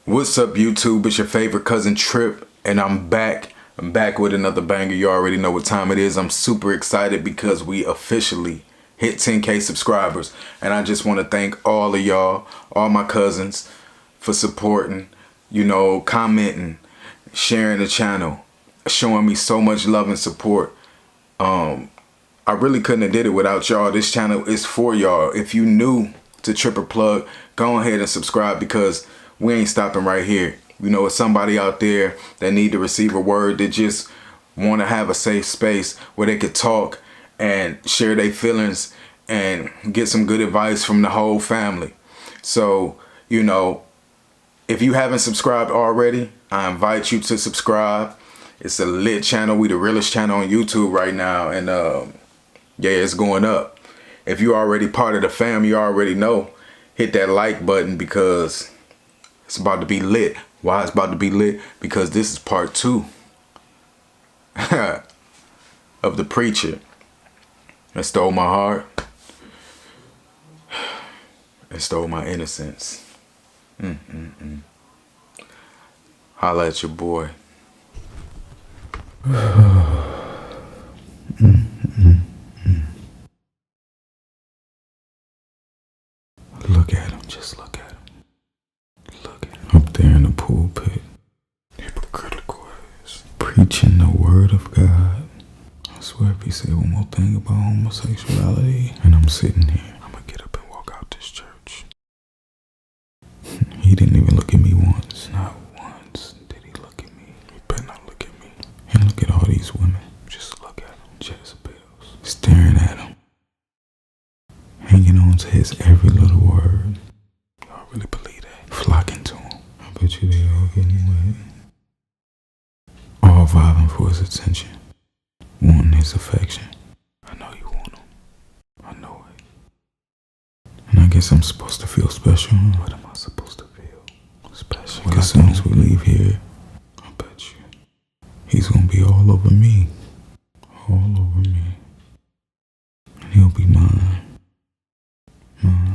What's up, YouTube? It's your favorite cousin Tripp, and I'm back. I'm back with another banger. You already know what time it is. I'm super excited because we officially hit 10K subscribers, and I just want to thank all of y'all, all my cousins, for supporting, commenting, sharing the channel, showing me so much love and support. I really couldn't have did it without y'all. This channel is for y'all. If you new to Tripp Plug, go ahead and subscribe because we ain't stopping right here. It's somebody out there that need to receive a word, that just want to have a safe space where they could talk and share their feelings and get some good advice from the whole family. So, if you haven't subscribed already, I invite you to subscribe. It's a lit channel. We the realest channel on YouTube right now, and yeah, it's going up. If you already part of the fam, you already know. Hit that like button because it's about to be lit. Why it's about to be lit? Because this is part 2 of the preacher that stole my heart and stole my innocence. Holla at your boy. Look at him, just look at him. Look at him up there in the pulpit, hypocritical ass, preaching the word of God. I swear if he said one more thing about homosexuality and I'm sitting here, I'm gonna get up and walk out this church. He didn't even look at me once. Not once did he look at me. He better not look at me. And look at all these women. Just look at them. Jezebels. Staring at him. Hanging on to his every little word. Y'all really believe that? Flocking to him. I bet you they all getting wet. All vibing for his attention. Wanting his affection. I know you want him. I know it. And I guess I'm supposed to feel special. What am I supposed to feel? Special. Because as soon as we leave here, I bet you, he's gonna be all over me. All over me. And he'll be mine.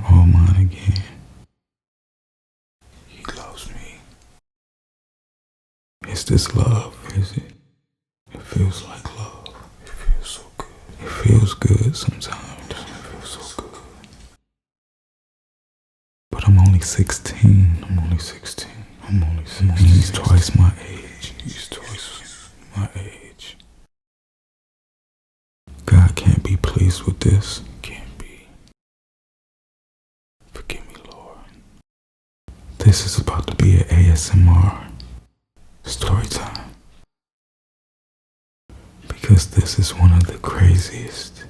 All mine again. He loves me. Is this love? Is it? It feels like love. It feels so good. It feels good sometimes. It feels so good. But I'm only 16. I'm only 16. I'm only 16. And he's twice my age. He's twice my age. God can't be pleased with this. Can't be. Forgive me, Lord. This is about to be an ASMR story time. Because this is one of the craziest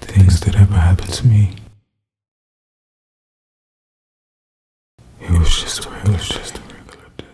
things that ever happened to me. It was just a regular day.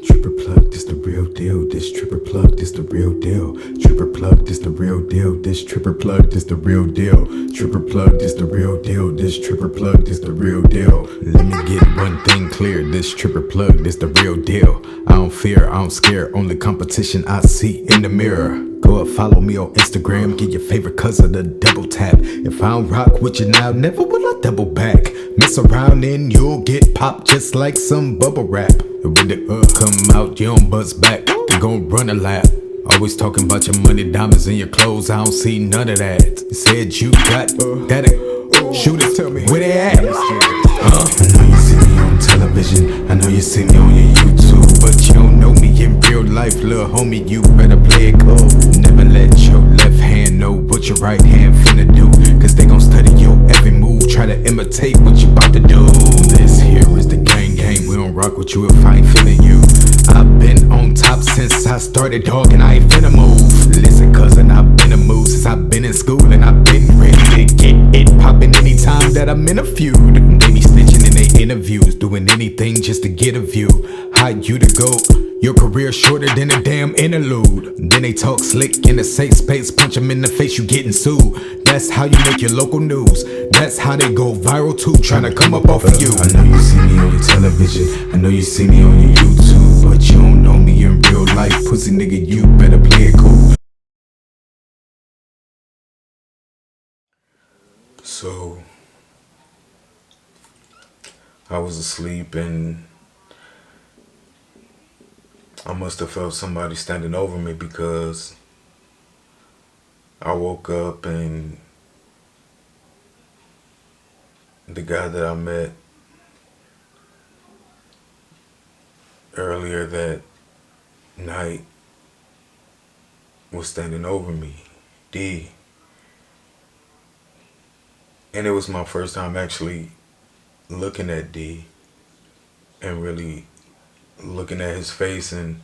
Tripp Plug, this the real deal. This Tripp Plug, this the real deal. Tripp Plug, this the real deal. This Tripp Plug, this the real deal. Tripp Plug, this the real deal. This Tripp Plug, this the real deal. Let me get one thing clear. This Tripp Plug, this the real deal. I don't fear, I don't scare. Only competition I see in the mirror. Go up, follow me on Instagram. Get your favorite cousin a double tap. If I don't rock with you now, never will I double back. Mess around and you'll get popped just like some bubble wrap. And when the come out, you don't buzz back. They gon' run a lap. Always talking about your money, diamonds, and your clothes. I don't see none of that. Said you got that. Shoot it, tell me where they at. I know you see me on television. I know you see me on your YouTube, but you don't know me in real life, little homie. You better play it cool. Never let your left hand know what your right hand finna do, cause they gon' study your every move, try to imitate what you about to do. This here is the gang. We don't rock with you if I ain't feeling you. I've been on top since I started, dog, and I ain't finna move. Listen, cousin, I've been a move since I've been in school, and I've been ready to get it poppin' anytime that I'm in a feud. They be snitching in they interviews, doing anything just to get a view. How you to go? Your career shorter than a damn interlude. Then they talk slick in a safe space, punch them in the face, you getting sued. That's how you make your local news. That's how they go viral too, trying to come up off of you. I know you see me on your television, I know you see me on your YouTube, but you don't know me in real life. Pussy nigga, you better play it cool. So I was asleep and I must have felt somebody standing over me because I woke up and the guy that I met earlier that night was standing over me, D. And it was my first time actually looking at D and really looking at his face. And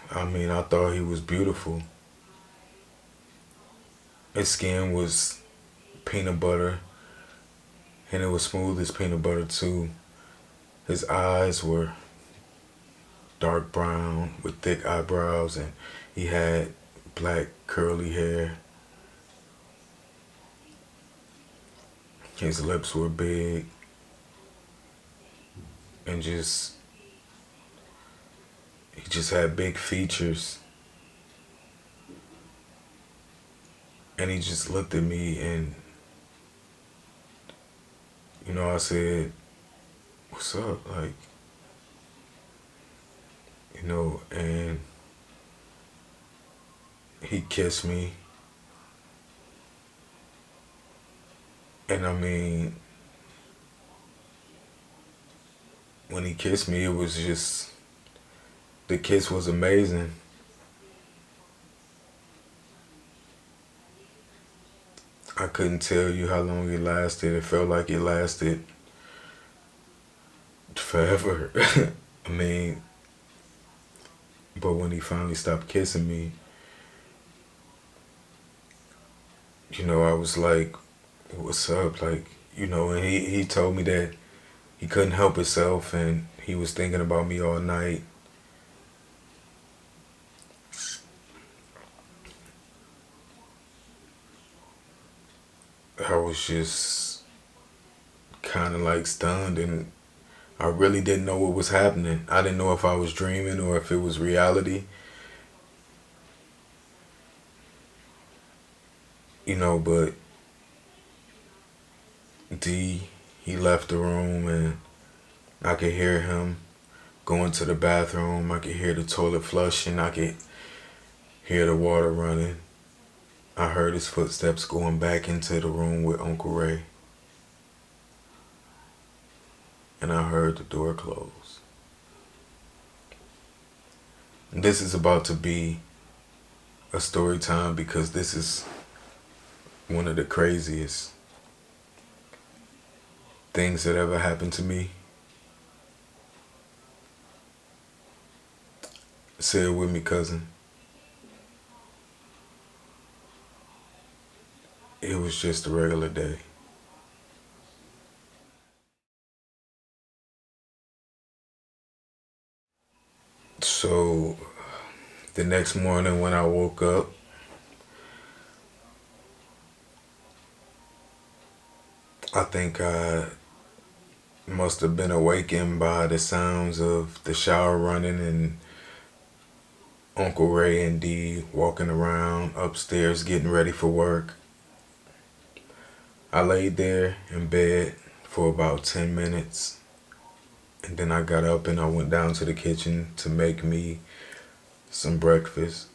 I mean, I thought he was beautiful. His skin was peanut butter and it was smooth as peanut butter too. His eyes were dark brown with thick eyebrows and he had black curly hair. His lips were big and he just had big features. And he just looked at me and, I said, what's up? Like, and he kissed me. And I mean, when he kissed me, the kiss was amazing. I couldn't tell you how long it lasted. It felt like it lasted forever. I mean, but when he finally stopped kissing me, I was like, what's up? Like, and he told me that he couldn't help himself and he was thinking about me all night. I was just kind of like stunned and I really didn't know what was happening. I didn't know if I was dreaming or if it was reality. But D, he left the room and I could hear him going to the bathroom. I could hear the toilet flushing. I could hear the water running. I heard his footsteps going back into the room with Uncle Ray. And I heard the door close. And this is about to be a story time because this is one of the craziest things that ever happened to me. Say it with me, cousin. It was just a regular day. So the next morning when I woke up, I think I must have been awakened by the sounds of the shower running and Uncle Ray and Dee walking around upstairs getting ready for work. I laid there in bed for about 10 minutes and then I got up and I went down to the kitchen to make me some breakfast.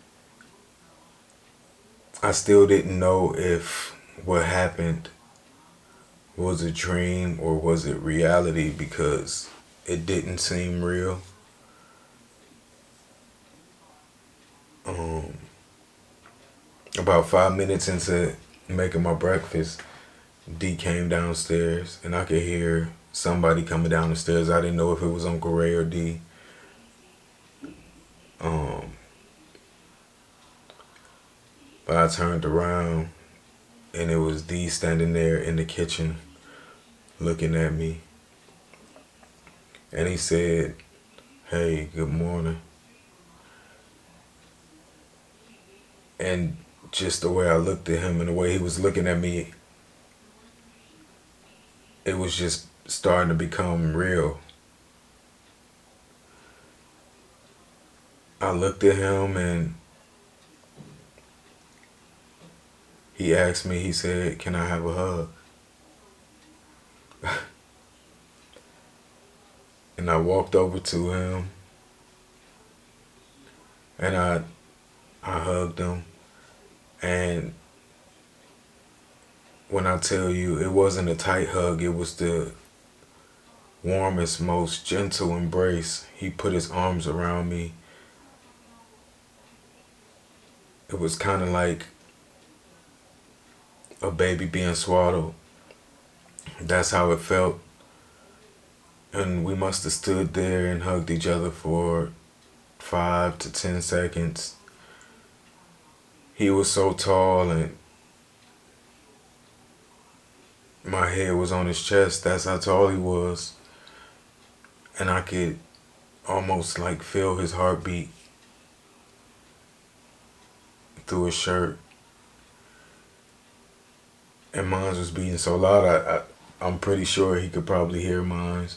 I still didn't know if what happened was a dream or was it reality because it didn't seem real. About 5 minutes into making my breakfast, D came downstairs and I could hear somebody coming down the stairs. I didn't know if it was Uncle Ray or D. But I turned around and it was D standing there in the kitchen looking at me. And he said, "Hey, good morning." And just the way I looked at him and the way he was looking at me, it was just starting to become real. I looked at him and He asked me, he said, "Can I have a hug?" And I walked over to him and I hugged him. And when I tell you, it wasn't a tight hug, it was the warmest, most gentle embrace. He put his arms around me. It was kind of like a baby being swaddled. That's how it felt. And we must have stood there and hugged each other for 5 to 10 seconds. He was so tall and my head was on his chest. That's how tall he was. And I could almost like feel his heartbeat through his shirt. And mine was beating so loud, I'm pretty sure he could probably hear mine.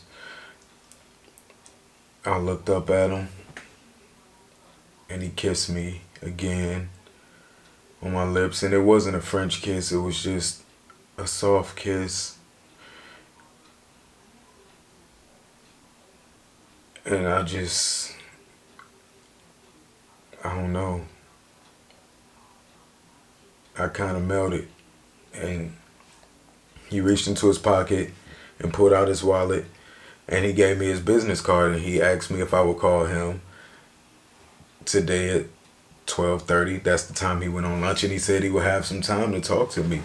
I looked up at him and he kissed me again on my lips. And it wasn't a French kiss, it was just a soft kiss. And I don't know. I kind of melted. And he reached into his pocket and pulled out his wallet and he gave me his business card and he asked me if I would call him today at 12:30. That's the time he went on lunch and he said he would have some time to talk to me.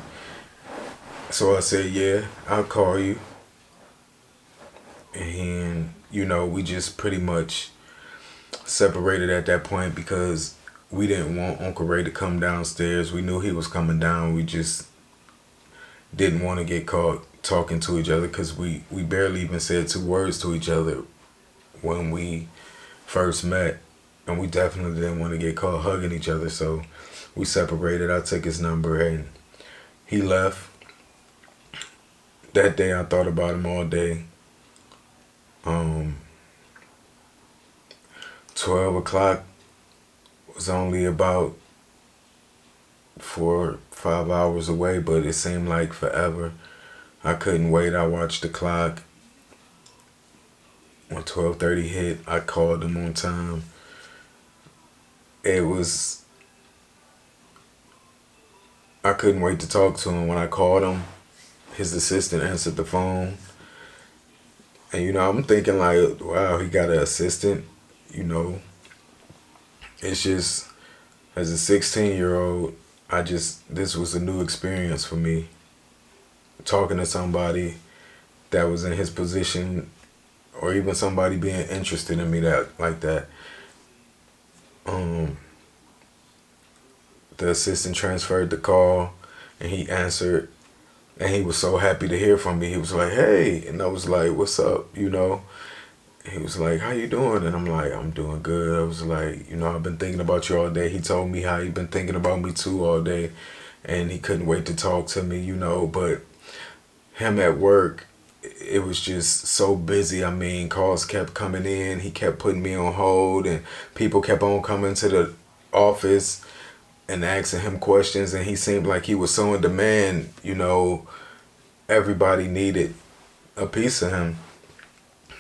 So I said, yeah, I'll call you. And, we just pretty much separated at that point because we didn't want Uncle Ray to come downstairs. We knew he was coming down. We just didn't want to get caught talking to each other because we barely even said 2 words to each other when we first met. And we definitely didn't want to get caught hugging each other. So we separated. I took his number and he left. That day I thought about him all day. 12 o'clock was only about 4 or 5 hours away, but it seemed like forever. I couldn't wait. I watched the clock. When 12:30 hit, I called him on time. I couldn't wait to talk to him. When I called him, his assistant answered the phone. And, I'm thinking like, wow, he got an assistant, It's just, as a 16-year-old, this was a new experience for me. Talking to somebody that was in his position or even somebody being interested in me like that. The assistant transferred the call and he answered and he was so happy to hear from me. He was like, hey, and I was like, what's up, He was like, how you doing? And I'm like, I'm doing good. I was like, I've been thinking about you all day. He told me how he'd been thinking about me too all day and he couldn't wait to talk to me, but him at work, it was just so busy. I mean, calls kept coming in. He kept putting me on hold and people kept on coming to the office and asking him questions, and he seemed like he was so in demand, everybody needed a piece of him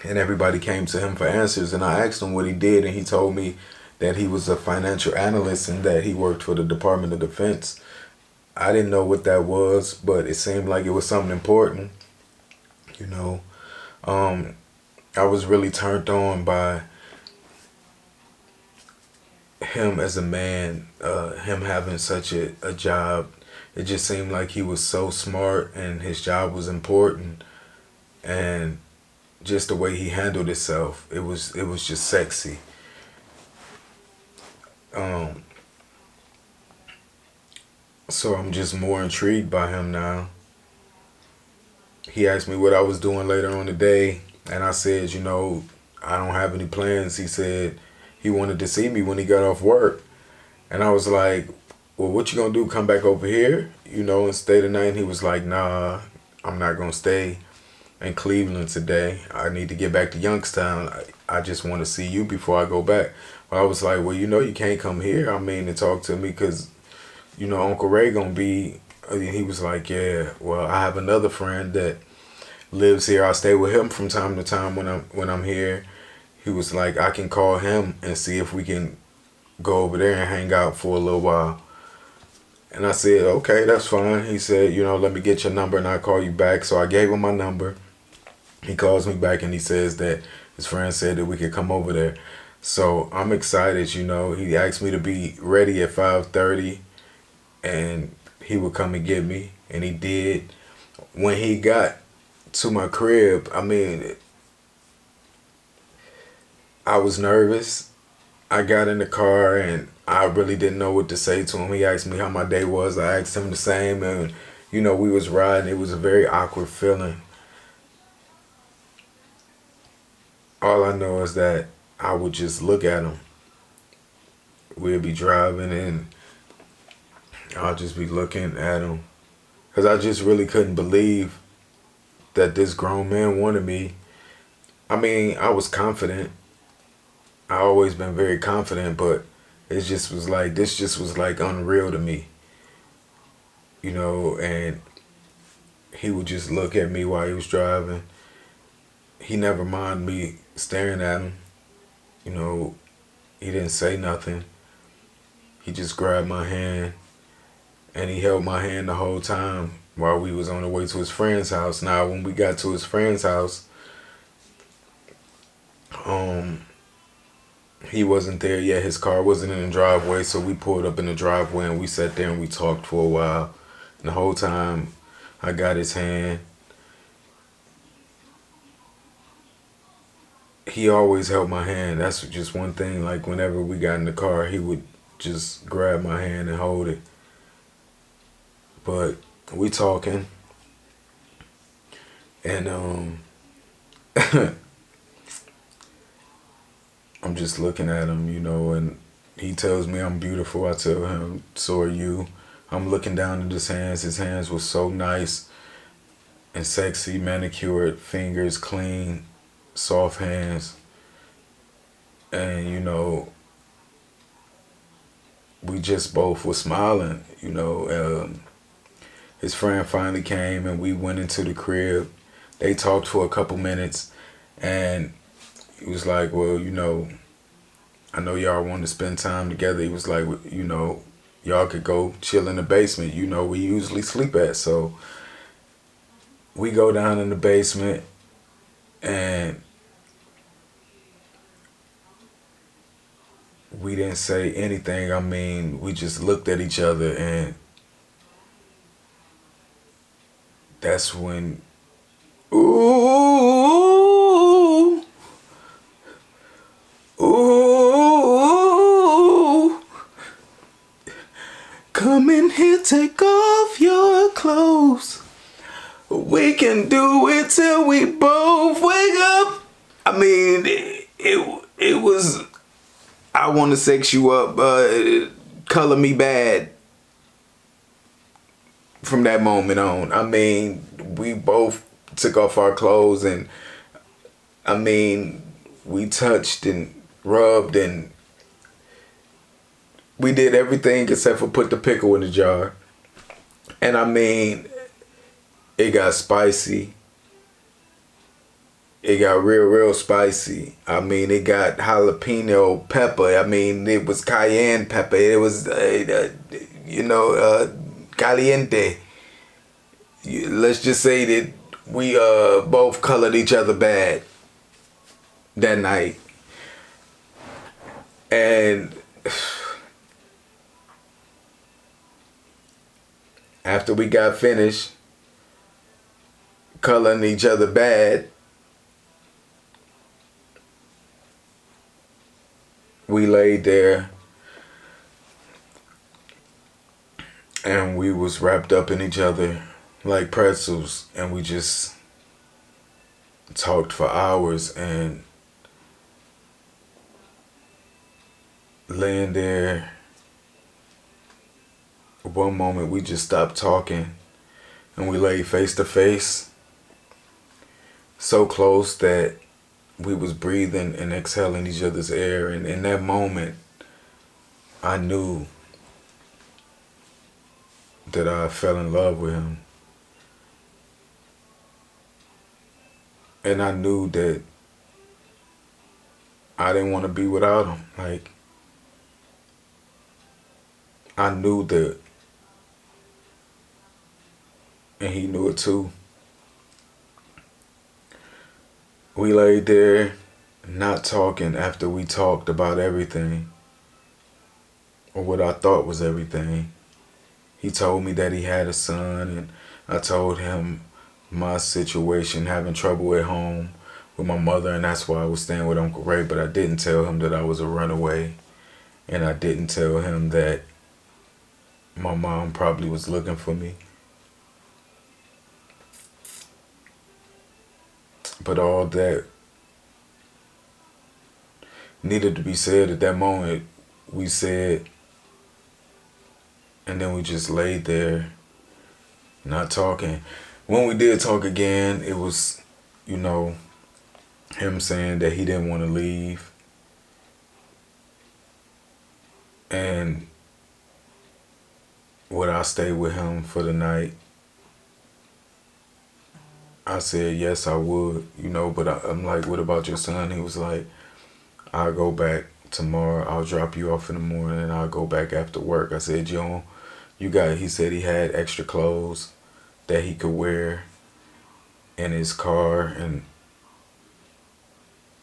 and everybody came to him for answers. And I asked him what he did and he told me that he was a financial analyst and that he worked for the Department of Defense. I didn't know what that was, but it seemed like it was something important, I was really turned on by him as a man, him having such a job. It just seemed like he was so smart and his job was important, and just the way he handled himself, it was just sexy. So I'm just more intrigued by him now. He asked me what I was doing later on the day, and I said, I don't have any plans. He said he wanted to see me when he got off work. And I was like, well, what you gonna do, come back over here, and stay the night? And he was like, nah, I'm not gonna stay in Cleveland today. I need to get back to Youngstown. I just want to see you before I go back. Well, I was like, well, you can't come here, to talk to me because Uncle Ray gonna be, he was like, yeah, well, I have another friend that lives here. I stay with him from time to time when I'm here. He was like, I can call him and see if we can go over there and hang out for a little while. And I said, okay, that's fine. He said, let me get your number and I'll call you back. So I gave him my number. He calls me back and he says that his friend said that we could come over there. So I'm excited, He asked me to be ready at 5:30 and he would come and get me. And he did. When he got to my crib, I was nervous. I got in the car and I really didn't know what to say to him. He asked me how my day was. I asked him the same, and we was riding. It was a very awkward feeling. All I know is that I would just look at him. We'd be driving and I'll just be looking at him. Because I just really couldn't believe that this grown man wanted me. I was confident. I always been very confident, but this just was like unreal to me. And he would just look at me while he was driving. He never minded me staring at him. He didn't say nothing. He just grabbed my hand and he held my hand the whole time while we was on the way to his friend's house. Now, when we got to his friend's house, he wasn't there yet. His car wasn't in the driveway, so we pulled up in the driveway and we sat there and we talked for a while. And the whole time, I got his hand. He always held my hand. That's just one thing. Like, whenever we got in the car, he would just grab my hand and hold it. But we talking. And I'm just looking at him, and he tells me I'm beautiful. I tell him, so are you. I'm looking down at his hands. His hands were so nice and sexy, manicured fingers, clean, soft hands. And, we just both were smiling, His friend finally came and we went into the crib. They talked for a couple minutes and he was like, well, I know y'all want to spend time together. He was like, y'all could go chill in the basement, we usually sleep at. So we go down in the basement and we didn't say anything. We just looked at each other, and that's when, ooh, come in here, take off your clothes. We can do it till we both wake up. It was, I want to sex you up, color me bad. From that moment on, we both took off our clothes and, we touched and rubbed and we did everything except for put the pickle in the jar. And it got spicy. It got real spicy. It got jalapeno pepper. It was cayenne pepper. It was, caliente. Let's just say that we both colored each other bad that night. And after we got finished coloring each other bad, we laid there and we was wrapped up in each other like pretzels, and we just talked for hours. And laying there, one moment we just stopped talking and we lay face to face, so close that we was breathing and exhaling each other's air. And in that moment, I knew that I fell in love with him. And I knew that I didn't want to be without him. Like, I knew that, and he knew it too. We laid there not talking after we talked about everything, or what I thought was everything. He told me that he had a son, and I told him my situation, having trouble at home with my mother, and that's why I was staying with Uncle Ray. But I didn't tell him that I was a runaway, and I didn't tell him that my mom probably was looking for me. But all that needed to be said at that moment, we said, and then we just laid there not talking. When we did talk again, it was, him saying that he didn't want to leave. And would I stay with him for the night? I said, yes, I would, but I'm like, what about your son? He was like, I'll go back tomorrow. I'll drop you off in the morning and I'll go back after work. I said, he said he had extra clothes that he could wear in his car, and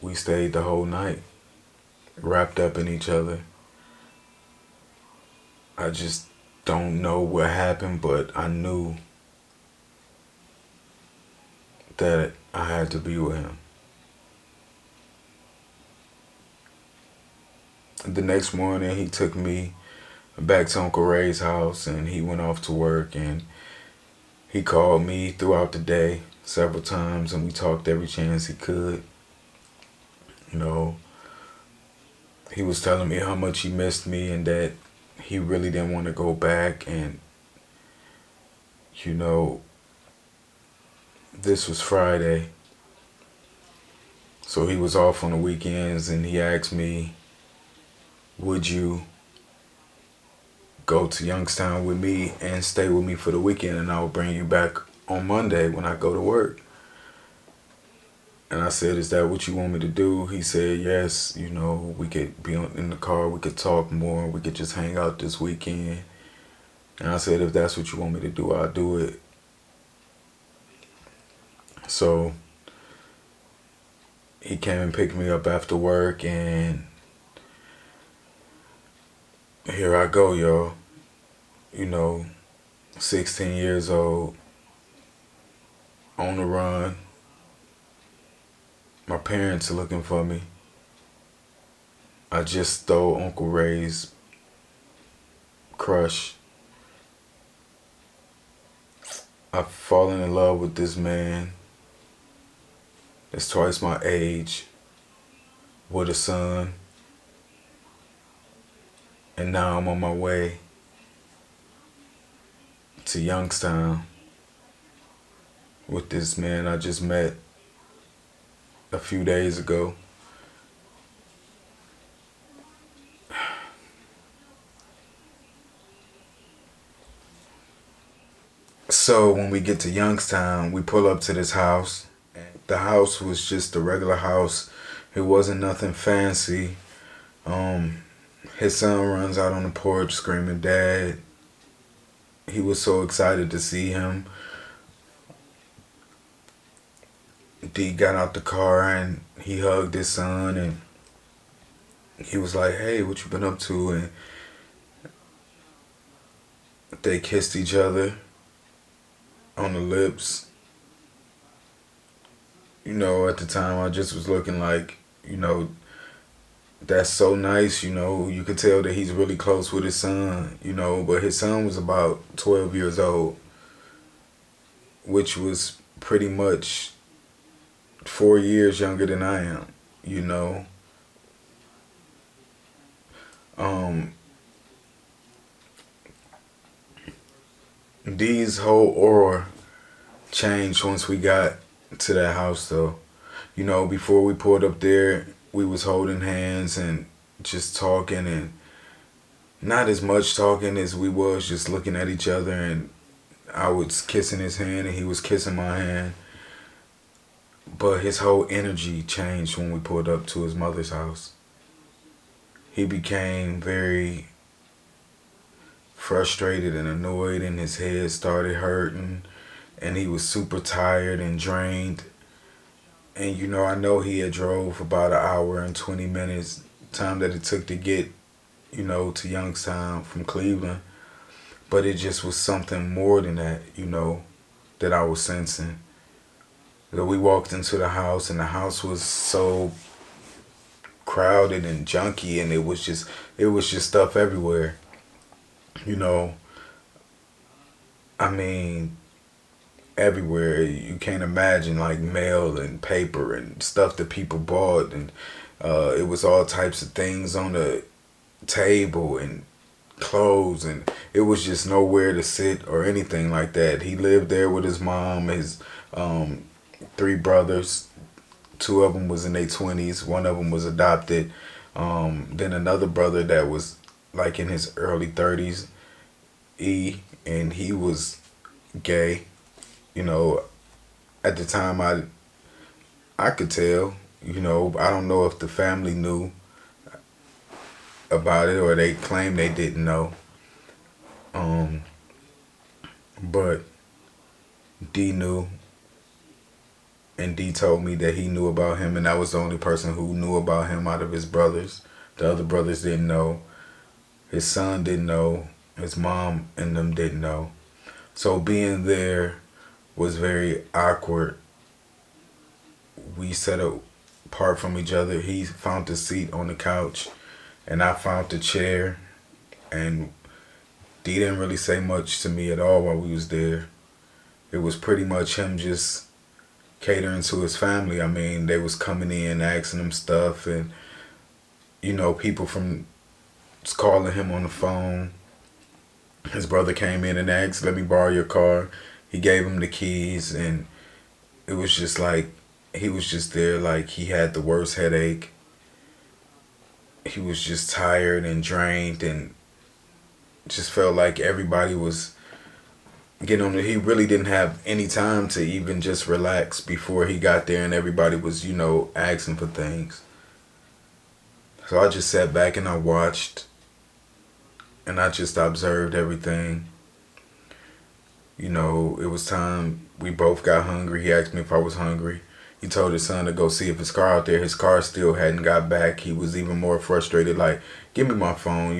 we stayed the whole night, wrapped up in each other. I just don't know what happened, but I knew that I had to be with him. The next morning, he took me back to Uncle Ray's house, and he went off to work, and he called me throughout the day several times, and we talked every chance he could. He was telling me how much he missed me and that he really didn't want to go back, and this was Friday, so he was off on the weekends, and he asked me, would you go to Youngstown with me and stay with me for the weekend, and I will bring you back on Monday when I go to work? And I said, is that what you want me to do? He said, yes, we could be in the car, we could talk more, we could just hang out this weekend. And I said, if that's what you want me to do, I'll do it. So he came and picked me up after work, and here I go, y'all. 16 years old, on the run. My parents are looking for me. I just stole Uncle Ray's crush. I've fallen in love with this man that's twice my age, with a son. And now I'm on my way to Youngstown with this man I just met a few days ago. So when we get to Youngstown, we pull up to this house. The house was just a regular house. It wasn't nothing fancy. His son runs out on the porch screaming, "Dad." He was so excited to see him. D got out the car and he hugged his son, and he was like, "Hey, what you been up to?" And they kissed each other on the lips. At the time I just was looking like, that's so nice, you could tell that he's really close with his son, but his son was about 12 years old, which was pretty much 4 years younger than I am, Dee's whole aura changed once we got to that house, though. Before we pulled up there, we was holding hands and just talking, and not as much talking as we was just looking at each other, and I was kissing his hand and he was kissing my hand. But his whole energy changed when we pulled up to his mother's house. He became very frustrated and annoyed, and his head started hurting, and he was super tired and drained. And I know he had drove about an hour and 20 minutes, time that it took to get, to Youngstown from Cleveland. But it just was something more than that, that I was sensing. So we walked into the house, and the house was so crowded and junky, and it was just stuff everywhere. I mean, everywhere. You can't imagine, like mail and paper and stuff that people bought, and it was all types of things on the table and clothes, and it was just nowhere to sit or anything like that. He lived there with his mom, his three brothers. Two of them was in their 20s. One of them was adopted. Then another brother that was like in his early 30s, and he was gay. At the time I could tell. I don't know if the family knew about it or they claimed they didn't know. But D knew, and D told me that he knew about him, and I was the only person who knew about him out of his brothers. The other brothers didn't know. His son didn't know. His mom and them didn't know. So being there was very awkward. We sat apart from each other. He found a seat on the couch, and I found a chair, and D didn't really say much to me at all while we was there. It was pretty much him just catering to his family. I mean, they was coming in, asking him stuff, and people from calling him on the phone. His brother came in and asked, "Let me borrow your car." He gave him the keys, and it was just like he was just there like he had the worst headache. He was just tired and drained, and just felt like everybody was getting on. He really didn't have any time to even just relax before he got there, and everybody was, asking for things. So I just sat back and I watched, and I just observed everything. It was time. We both got hungry. He asked me if I was hungry. He told his son to go see if his car out there. His car still hadn't got back. He was even more frustrated, like, "Give me my phone."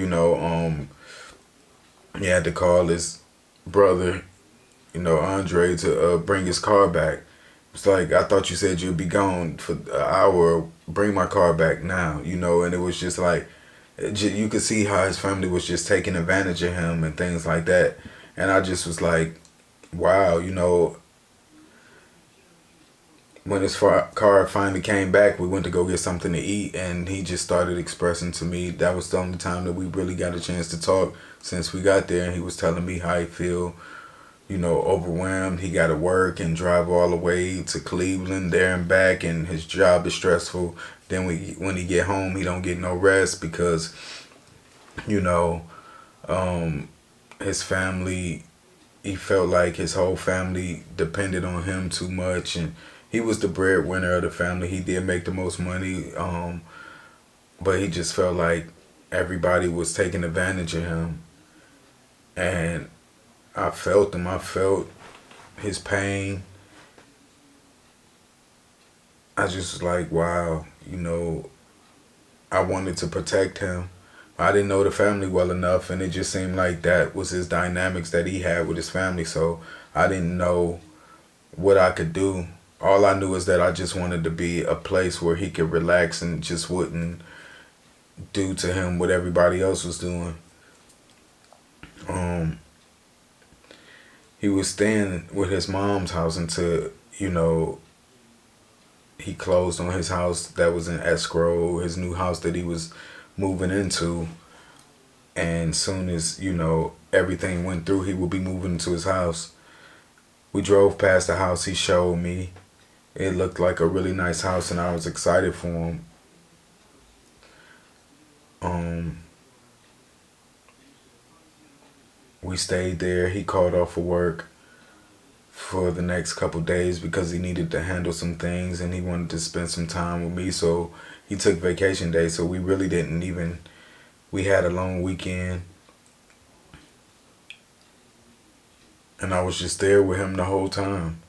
He had to call his brother, Andre, to bring his car back. It's like, "I thought you said you'd be gone for an hour. Bring my car back now." And it was just like, you could see how his family was just taking advantage of him and things like that. And I just was like, wow, when his car finally came back, we went to go get something to eat, and he just started expressing to me. That was the only time that we really got a chance to talk since we got there, and he was telling me how he feel, overwhelmed. He got to work and drive all the way to Cleveland, there and back, and his job is stressful. Then when he get home, he don't get no rest because, his family, he felt like his whole family depended on him too much, and he was the breadwinner of the family. He did make the most money, but he just felt like everybody was taking advantage of him. And I felt him. I felt his pain. I just was like, wow, I wanted to protect him. I didn't know the family well enough, and it just seemed like that was his dynamics that he had with his family. So I didn't know what I could do. All I knew is that I just wanted to be a place where he could relax and just wouldn't do to him what everybody else was doing. He was staying with his mom's house until, he closed on his house that was in escrow, his new house that he was moving into. And soon as, everything went through, he would be moving into his house. We drove past the house he showed me. It looked like a really nice house, and I was excited for him. We stayed there. He called off of work for the next couple days because he needed to handle some things and he wanted to spend some time with me. So he took vacation days. So we really didn't even, we had a long weekend. And I was just there with him the whole time.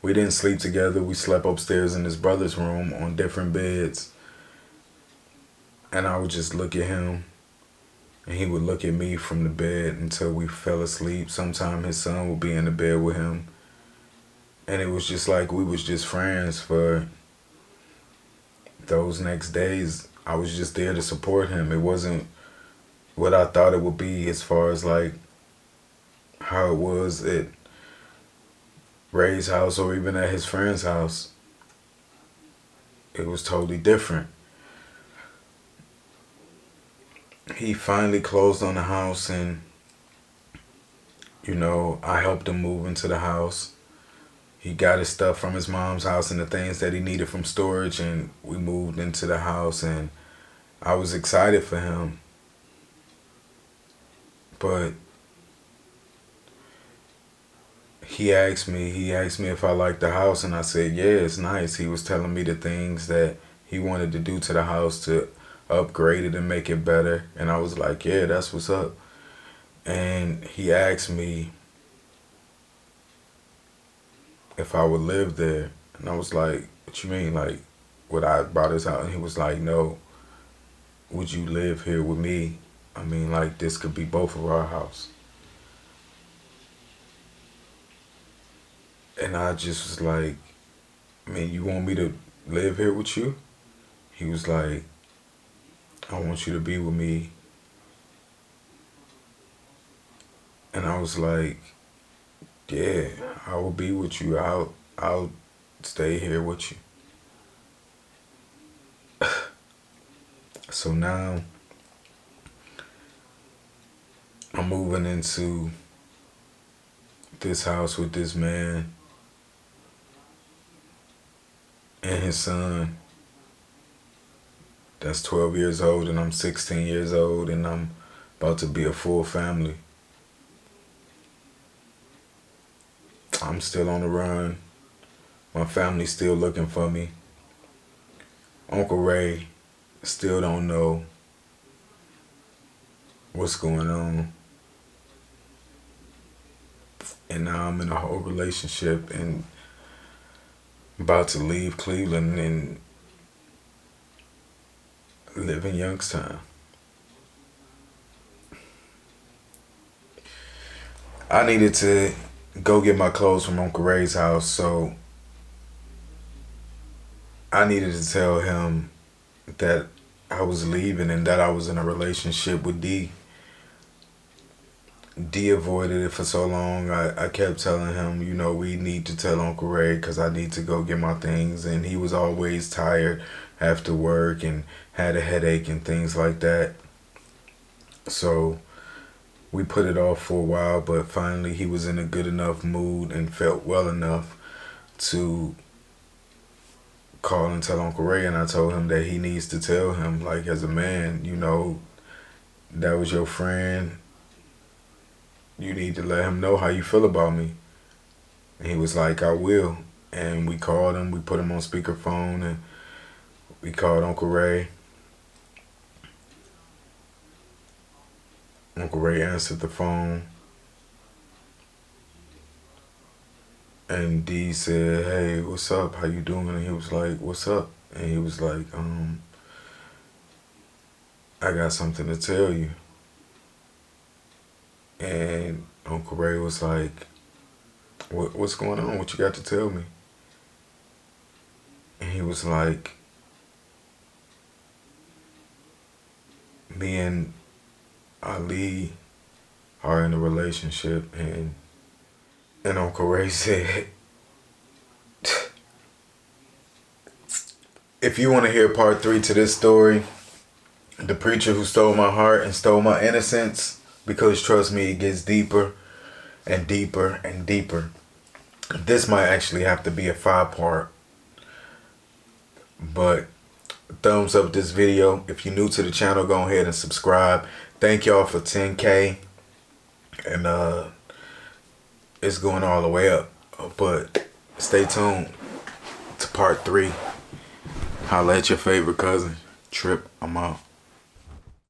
We didn't sleep together. We slept upstairs in his brother's room on different beds. And I would just look at him and he would look at me from the bed until we fell asleep. Sometime his son would be in the bed with him. And it was just like we was just friends for those next days. I was just there to support him. It wasn't what I thought it would be as far as like how it was at Ray's house or even at his friend's house. It was totally different. He finally closed on the house and, you know, I helped him move into the house. He got his stuff from his mom's house and the things that he needed from storage, and we moved into the house, and I was excited for him. But he asked me if I liked the house, and I said, yeah, it's nice. He was telling me the things that he wanted to do to the house to upgrade it and make it better. And I was like, yeah, that's what's up. And he asked me if I would live there. And I was like, what you mean? Like, would I buy this house? And he was like, no, would you live here with me? I mean, like, this could be both of our house. And I just was like, I mean, you want me to live here with you? He was like, I want you to be with me. And I was like, yeah, I will be with you. I'll stay here with you. So now I'm moving into this house with this man and his son that's 12 years old, and I'm 16 years old, and I'm about to be a full family. I'm still on the run. My family's still looking for me. Uncle Ray still don't know what's going on. And now I'm in a whole relationship and about to leave Cleveland and live in Youngstown. I needed to go get my clothes from Uncle Ray's house, so I needed to tell him that I was leaving and that I was in a relationship with D. D avoided it for so long. I kept telling him, you know, we need to tell Uncle Ray because I need to go get my things. And he was always tired after work and had a headache and things like that. So we put it off for a while, but finally he was in a good enough mood and felt well enough to call and tell Uncle Ray. And I told him that he needs to tell him, like, as a man, you know, that was your friend. You need to let him know how you feel about me. And he was like, I will. And we called him, we put him on speakerphone, and we called Uncle Ray. Uncle Ray answered the phone. And D said, hey, what's up? How you doing? And he was like, what's up? And he was like, I got something to tell you. And Uncle Ray was like, what's going on? What you got to tell me? And he was like, me and Ali are in a relationship. And Uncle Ray said, if you want to hear part 3 to this story, the preacher who stole my heart and stole my innocence, because trust me, it gets deeper and deeper and deeper. This might actually have to be a 5-part. But thumbs up this video. If you're new to the channel, go ahead and subscribe. Thank y'all for 10K. And it's going all the way up. But stay tuned to part 3. Holla at your favorite cousin. Tripp, I'm out.